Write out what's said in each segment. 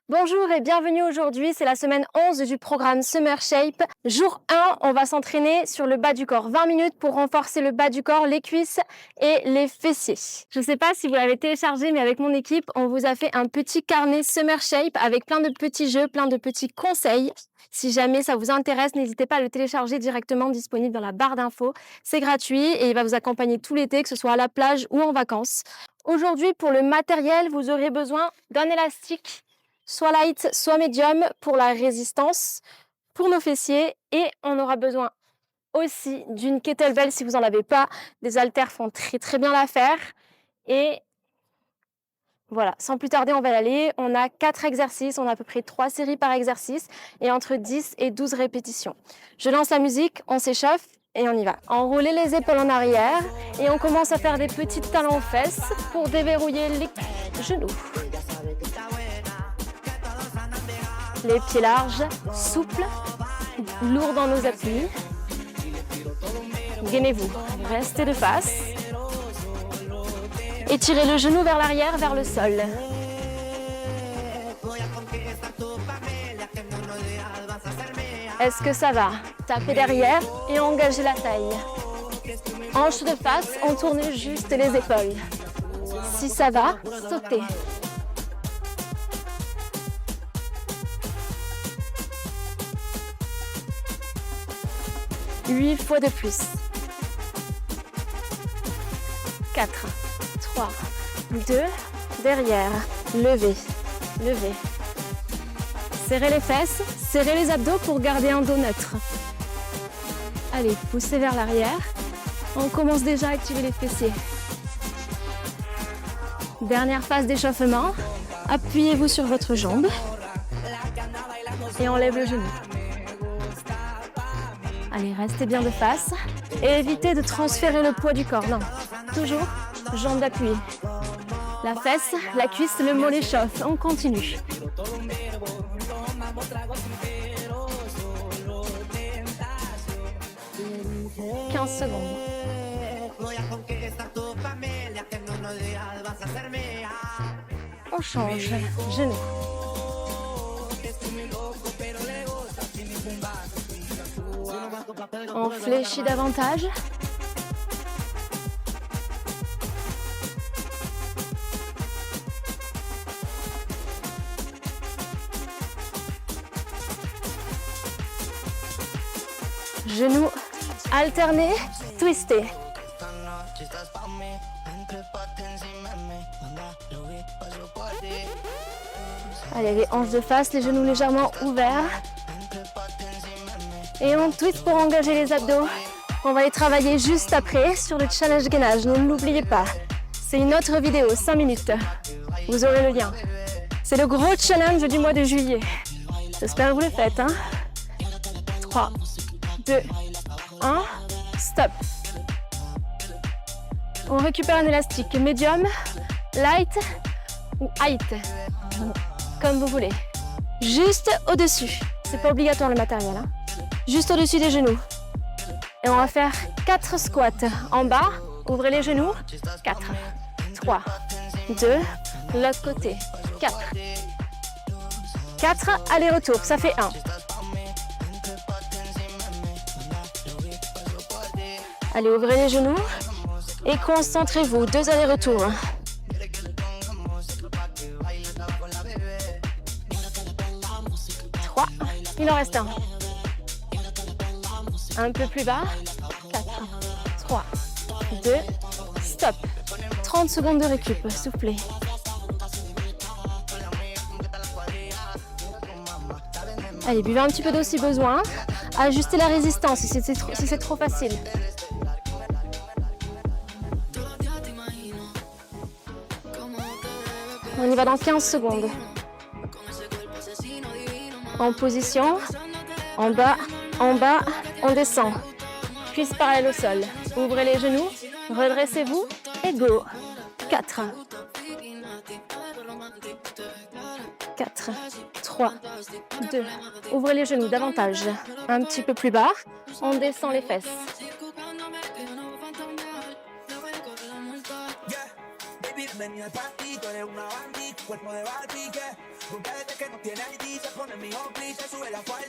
Bonjour et bienvenue aujourd'hui, c'est la semaine 11 du programme Summer Shape. Jour 1, on va s'entraîner sur le bas du corps. 20 minutes pour renforcer le bas du corps, les cuisses et les fessiers. Je ne sais pas si vous l'avez téléchargé, mais avec mon équipe, on vous a fait un petit carnet Summer Shape avec plein de petits jeux, plein de petits conseils. Si jamais ça vous intéresse, n'hésitez pas à le télécharger directement, disponible dans la barre d'infos. C'est gratuit et il va vous accompagner tout l'été, que ce soit à la plage ou en vacances. Aujourd'hui, pour le matériel, vous aurez besoin d'un élastique, soit light, soit médium pour la résistance, pour nos fessiers. Et on aura besoin aussi d'une kettlebell si vous n'en avez pas. Des haltères font très bien l'affaire. Et voilà, sans plus tarder, on va y aller. On a 4 exercices, on a à peu près 3 séries par exercice et entre 10 et 12 répétitions. Je lance la musique, on s'échauffe et on y va. Enroulez les épaules en arrière et on commence à faire des petites talons aux fesses pour déverrouiller les genoux. Les pieds larges, souples, lourds dans nos appuis. Gainez-vous, restez de face. Étirez le genou vers l'arrière, vers le sol. Est-ce que ça va? Tapez derrière et engagez la taille. Hanche de face, on tourne juste les épaules. Si ça va, sautez. 8 fois de plus. 4, 3, 2, derrière, levez, levez. Serrez les fesses, serrez les abdos pour garder un dos neutre. Allez, poussez vers l'arrière. On commence déjà à activer les fessiers. Dernière phase d'échauffement. Appuyez-vous sur votre jambe et on lève le genou. Allez, restez bien de face et évitez de transférer le poids du corps. Non, toujours jambe d'appui. La fesse, la cuisse, le mollet chauffe. On continue. 15 secondes. On change. Genou. On fléchit davantage. Genoux alternés, twistés. Allez, les hanches de face, les genoux légèrement ouverts. Et on twist pour engager les abdos. On va les travailler juste après sur le challenge gainage. Ne l'oubliez pas. C'est une autre vidéo, 5 minutes. Vous aurez le lien. C'est le gros challenge du mois de juillet. J'espère que vous le faites. 3, 2, 1, stop. On récupère un élastique médium, light ou height, comme vous voulez. Juste au-dessus. C'est pas obligatoire le matériel. Juste au-dessus des genoux. Et on va faire 4 squats. En bas, ouvrez les genoux. 4, 3, 2, l'autre côté. 4. 4, aller-retour, ça fait 1. Allez, ouvrez les genoux et concentrez-vous. 2 allers-retours. 3, il en reste un. Un peu plus bas. 4, 3, 2, stop. 30 secondes de récup, soufflez. Allez, buvez un petit peu d'eau si besoin. Ajustez la résistance si c'est trop facile. On y va dans 15 secondes. En position, en bas, on descend. Cuisse parallèle au sol. Ouvrez les genoux, redressez-vous et go. 4. 4, 3, 2. Ouvrez les genoux davantage. Un petit peu plus bas. On descend les fesses.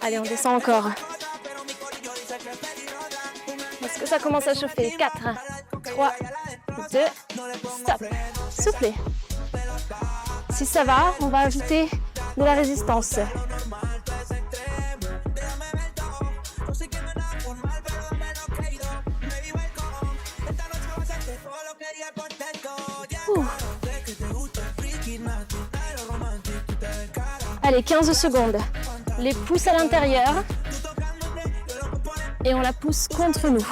Allez, on descend encore. Est-ce que ça commence à chauffer? 4, 3, 2, stop. Soufflez. Si ça va, on va ajouter de la résistance. Ouh. Allez, 15 secondes. Les pouces à l'intérieur. Et on la pousse contre nous.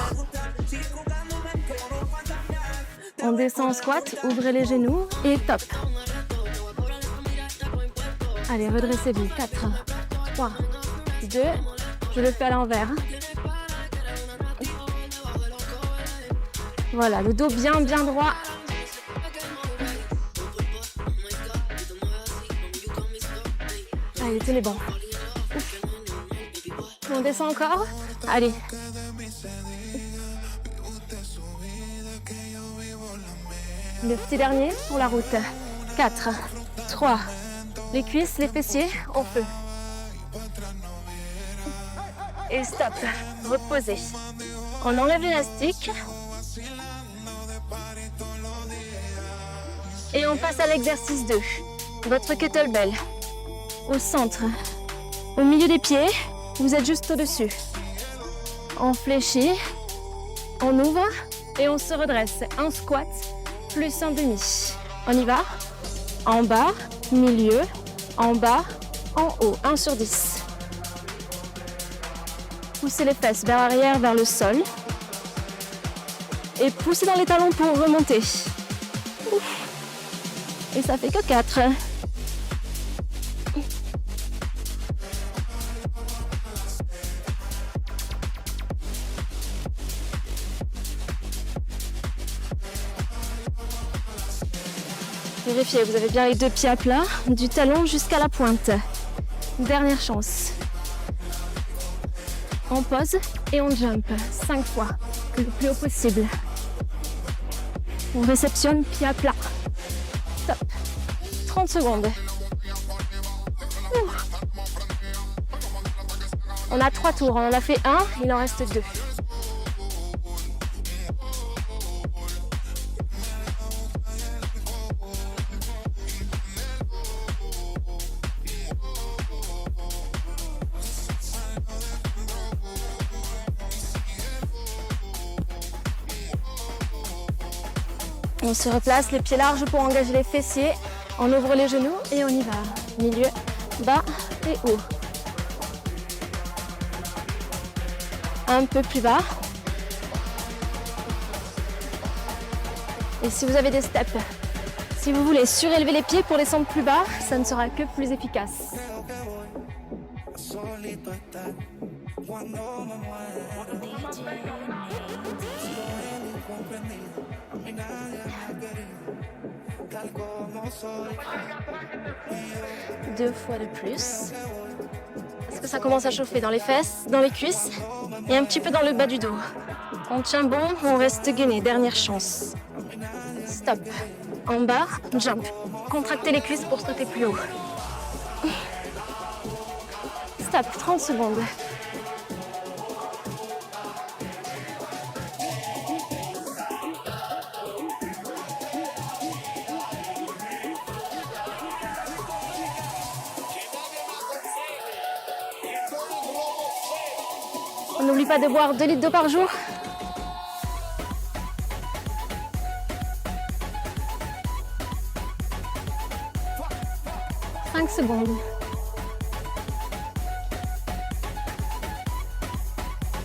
On descend en squat, ouvrez les genoux et top. Allez, redressez-vous. 4, 3, 2, je le fais à l'envers. Voilà, le dos bien droit. Allez, tenez bon. On descend encore. Allez. Le petit dernier pour la route. 4, 3, les cuisses, les fessiers en feu. Et stop, reposez. On enlève l'élastique. Et on passe à l'exercice 2. Votre kettlebell. Au centre. Au milieu des pieds, vous êtes juste au-dessus. On fléchit, on ouvre et on se redresse. Un squat plus un demi. On y va. En bas, milieu, en bas, en haut. 1 sur 10. Poussez les fesses vers l'arrière, vers le sol. Et poussez dans les talons pour remonter. Ouf. Et ça fait que 4. Vérifiez, vous avez bien les 2 pieds à plat, du talon jusqu'à la pointe. Dernière chance. On pose et on jump 5 fois, le plus haut possible. On réceptionne pied à plat. Top. 30 secondes. Ouh. On a 3 tours, on en a fait 1, il en reste 2. On se replace, les pieds larges pour engager les fessiers. On ouvre les genoux et on y va. Milieu, bas et haut. Un peu plus bas. Et si vous avez des steps, si vous voulez surélever les pieds pour descendre plus bas, ça ne sera que plus efficace. Deux fois de plus. Est-ce que ça commence à chauffer dans les fesses, dans les cuisses et un petit peu dans le bas du dos? On tient bon, on reste gainé. Dernière chance. Stop. En bas, jump. Contractez les cuisses pour sauter plus haut. Stop, 30 secondes. On n'oublie pas de boire 2 litres d'eau par jour. « 5 secondes.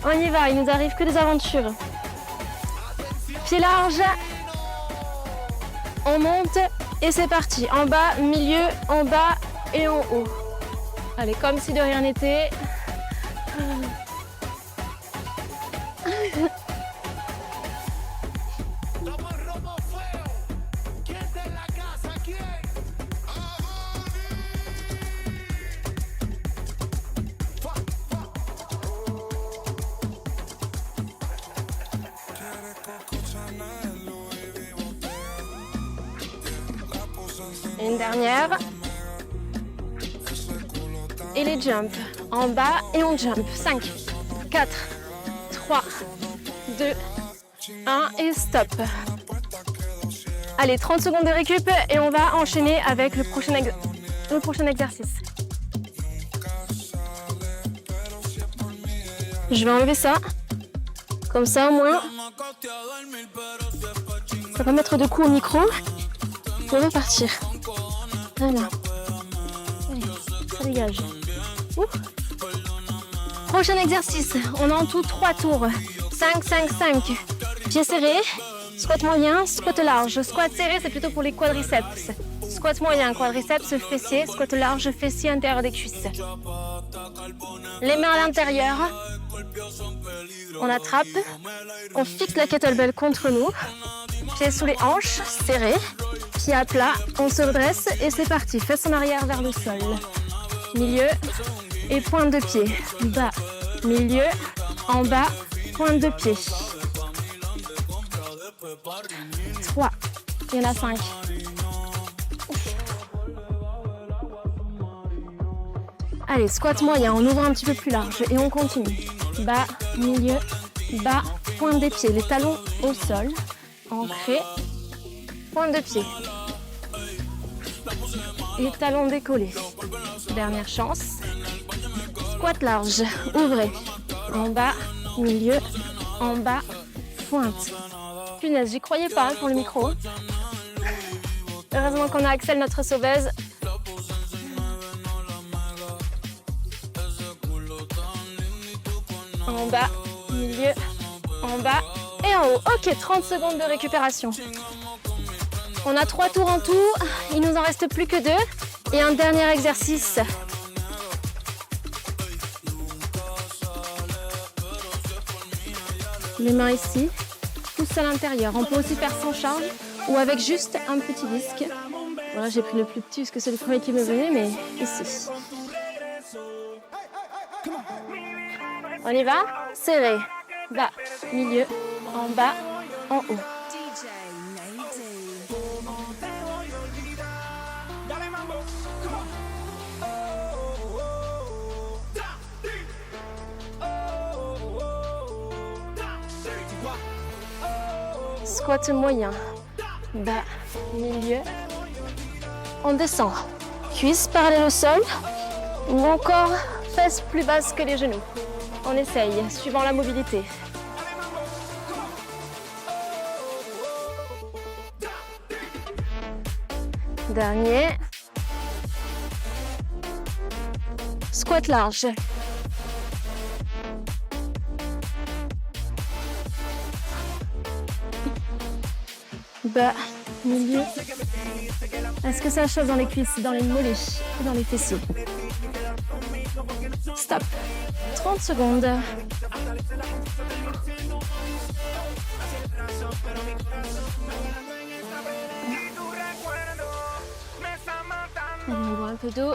On y va, il nous arrive que des aventures. Pieds larges. On monte et c'est parti. En bas, milieu, en bas et en haut. Allez, comme si de rien n'était. Une dernière. et les jumps. En bas et on jump. 5, 4, 3, 2, 1 et stop. Allez, 30 secondes de récup et on va enchaîner avec le prochain exercice. Je vais enlever ça. Comme ça au moins, ça va mettre de coups au micro pour repartir. Voilà. Allez, ça dégage. Ouh. Prochain exercice, on a en tout 3 tours. 5, 5, 5. Pieds serrés, squat moyen, squat large. Squat serré, c'est plutôt pour les quadriceps. Squat moyen, quadriceps, fessier, squat large, fessier intérieur des cuisses. Les mains à l'intérieur. On attrape, on fixe la kettlebell contre nous, pieds sous les hanches, serrés, pieds à plat, on se redresse et c'est parti. Fesses en arrière vers le sol. Milieu et pointe de pied. Bas, milieu, en bas, pointe de pied. 3, il y en a 5. Allez, squat moyen, on ouvre un petit peu plus large et on continue. Bas, milieu, bas, pointe des pieds, les talons au sol, ancré, pointe de pied. Et talons décollés. Dernière chance. Squat large, ouvrez. En bas, milieu, en bas, pointe. Punaise, j'y croyais pas pour le micro. Heureusement qu'on a Axel, notre sauveuse. En bas, milieu, en bas et en haut. Ok, 30 secondes de récupération. On a 3 tours en tout, il nous en reste plus que 2. Et un dernier exercice. Les mains ici, pouce à l'intérieur. On peut aussi faire sans charge ou avec juste un petit disque. Voilà, j'ai pris le plus petit parce que c'est le premier qui me venait, mais ici. On y va? Serré. Bas, milieu, en bas, en haut. Squat moyen. Bas, milieu. On descend. Cuisses parallèles au sol. Ou encore fesses plus basses que les genoux. On essaye, suivant la mobilité. Dernier. Squat large. Bas, milieu. Est-ce que ça chauffe dans les cuisses, dans les mollets et dans les fessiers? Stop. 30 secondes. On ouvre un peu d'eau.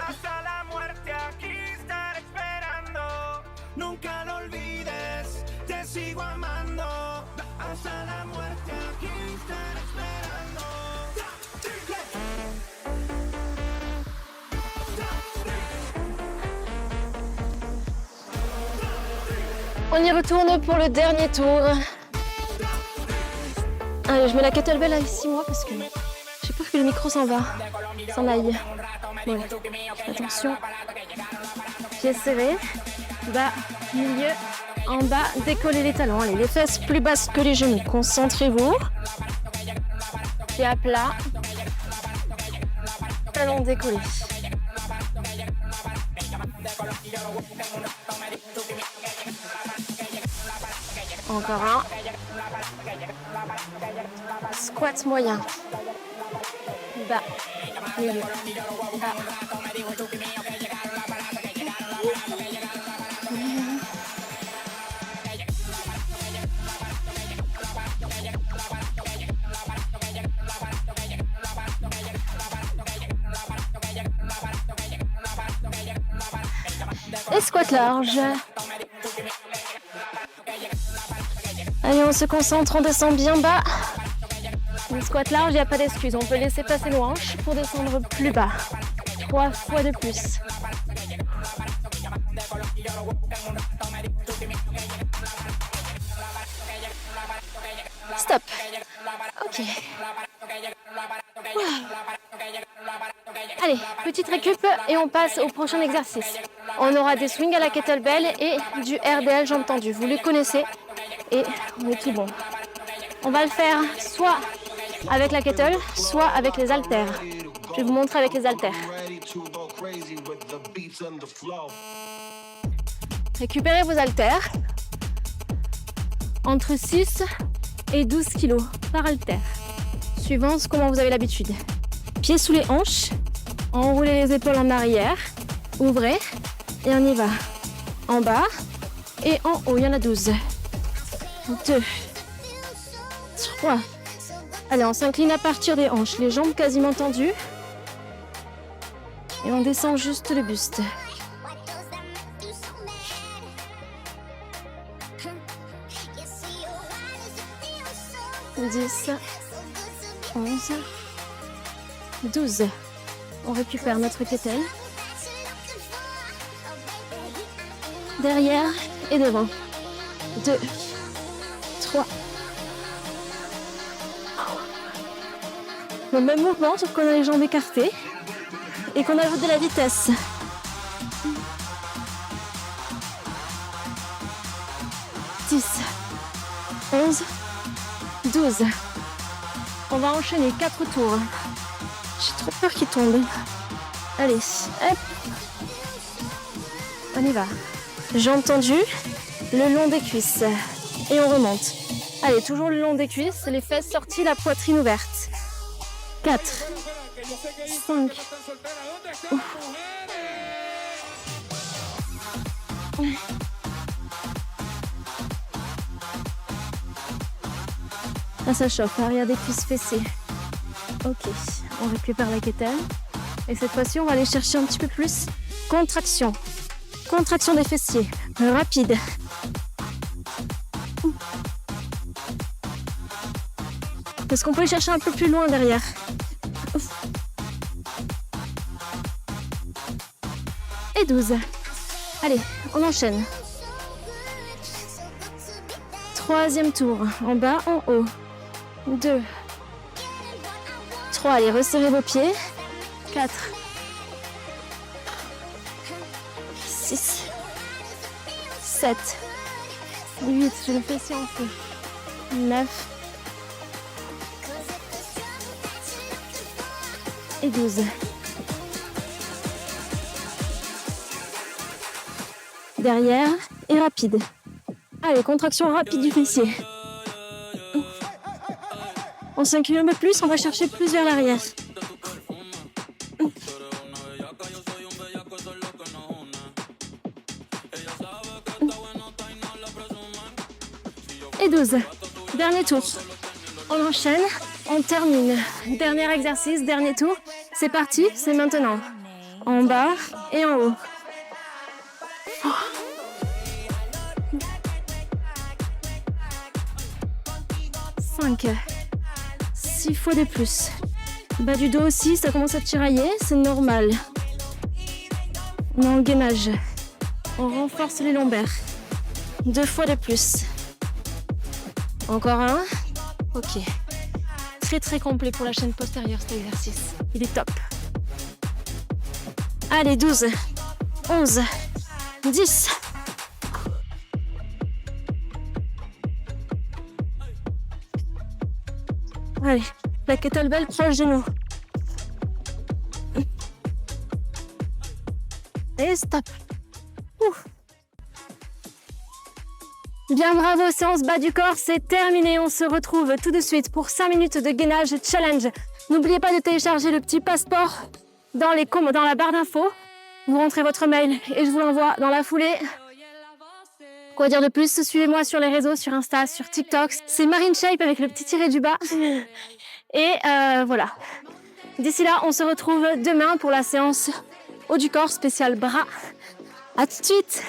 On y retourne pour le dernier tour. Allez, je mets la kettlebell là ici moi parce que j'ai peur que le micro s'en aille. Voilà. Attention. Pieds serrés. Bas, milieu, en bas, décollez les talons. Allez, les fesses plus basses que les genoux. Concentrez-vous. Pieds à plat. Talons décollés. Encore un. Squat moyen. Bas, milieu, bas. Et squat large. Allez, on se concentre, on descend bien bas. Le squat large, il n'y a pas d'excuse. On peut laisser passer nos hanches pour descendre plus bas. 3 fois de plus. Stop. Ok. Wow. Allez, petite récup et on passe au prochain exercice. On aura des swings à la kettlebell et du RDL jambes tendues. Vous les connaissez et on est tout bon. On va le faire soit avec la kettle, soit avec les haltères. Je vais vous montrer avec les haltères. Récupérez vos haltères. Entre 6 et 12 kg par haltère. Suivant comment vous avez l'habitude. Pieds sous les hanches. Enroulez les épaules en arrière. Ouvrez. Et on y va. En bas et en haut. Il y en a 12. 2. 3. Allez, on s'incline à partir des hanches. Les jambes quasiment tendues. Et on descend juste le buste. 10, 11, 12. On récupère notre kettle. Derrière et devant. 2, 3. Le même mouvement, sauf qu'on a les jambes écartées et qu'on ajoute de la vitesse. 10, 11, 12. On va enchaîner 4 tours. J'ai trop peur qu'il tombe. Allez, hop. On y va. Jambes tendues, le long des cuisses. Et on remonte. Allez, toujours le long des cuisses, les fesses sorties, la poitrine ouverte. 4, 5. Là, ça chauffe, arrière des cuisses fessées. Ok, on récupère la kettle. Et cette fois-ci, on va aller chercher un petit peu plus. Contraction. Contraction des fessiers. Rapide. Est-ce qu'on peut aller chercher un peu plus loin derrière? Et 12. Allez, on enchaîne. Troisième tour. En bas, en haut. 2. 3. Allez, resserrez vos pieds. 4. 6. 7. 8. Je le fais si on peut. 9. Et 12. Derrière et rapide. Allez, contraction rapide du fessier. On s'incline un peu plus, on va chercher plus vers l'arrière. Et 12. Dernier tour. On enchaîne, on termine. Dernier exercice, dernier tour. C'est parti, c'est maintenant. En bas et en haut. 5. 6 fois de plus. Bas du dos aussi, ça commence à tirailler, c'est normal. On est en gainage. On renforce les lombaires. 2 fois de plus. Encore un. Ok. Très très complet pour la chaîne postérieure cet exercice. Il est top. Allez, 12, 11, 10. Allez, la kettlebell proche de nous. Et stop. Ouf. Bien, bravo, séance bas du corps, c'est terminé. On se retrouve tout de suite pour 5 minutes de gainage challenge. N'oubliez pas de télécharger le petit passeport dans la barre d'infos. Vous rentrez votre mail et je vous l'envoie dans la foulée. Quoi dire de plus? Suivez-moi sur les réseaux, sur Insta, sur TikTok. C'est Marine Shape avec le petit tiré du bas. Et voilà. D'ici là, on se retrouve demain pour la séance haut du corps spécial bras. À tout de suite.